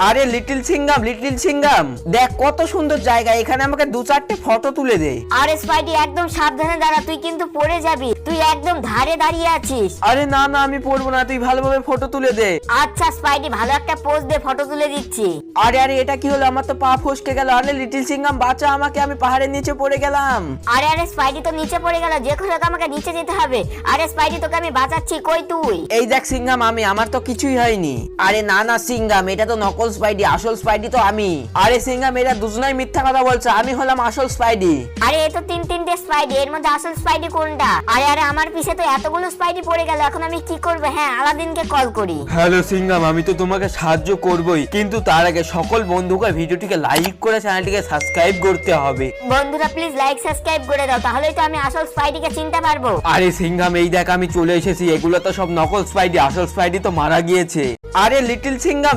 আরে লিটল সিঙ্গাম দেখ কত সুন্দর জায়গা, এখানে আমাকে 2-4টে ফটো তুলে দে। আরে স্পাইডি একদম সাবধানে দাঁড়া, তুই কিন্তু পড়ে যাবি, তুই একদম ধারে দাঁড়িয়ে আছিস। আরে না না আমি পড়বো না, তুই ভালোভাবে ফটো তুলে দে। আচ্ছা স্পাইডি ভালো একটা পোজ দে, ফটো তুলে দিচ্ছি। আরে আরে এটা কি হলো, আমার তো পা ফসকে গেল। আরে লিটল সিঙ্গাম বাঁচা আমাকে, আমি পাহাড়ের নিচে পড়ে গেলাম। আরে আরে স্পাইডি তো নিচে পড়ে গেল, যে করে হোক আমাকে নিচে যেতে হবে। আরে স্পাইডি তোকে আমি বাঁচাচ্ছি, কই তুই? এই দেখ সিঙ্গাম, আমার তো কিছুই হয়নি। আরে না না সিঙ্গাম, এটা তো নকল স্পাইডি, আসল স্পাইডি তো আমি। আরে সিঙ্গাম এরা দুজনাই মিথ্যা কথা বলছে, আমি হলাম আসল স্পাইডি। আরে এ তো তিনটে স্পাইডি, এর মধ্যে আসল স্পাইডি কোনটা? আরে আরে আমার পিছে তো এতগুলো স্পাইডি পড়ে গেল, এখন আমি কি করব? হ্যাঁ আলাদিনকে কল করি। হ্যালো সিঙ্গাম, আমি তো তোমাকে সাহায্য করবই, কিন্তু তার আগে সকল বন্ধুকে ভিডিওটিকে লাইক করে চ্যানেলটিকে সাবস্ক্রাইব করতে হবে। বন্ধুরা প্লিজ লাইক সাবস্ক্রাইব করে দাও, তাহলেই তো আমি আসল স্পাইডিকে চিনতে পারবো। আরে সিঙ্গাম এই দেখ আমি চলে এসেছি, এগুলো তো সব নকল স্পাইডি, আসল স্পাইডি তো মারা গিয়েছে। আরে লিটল সিঙ্গাম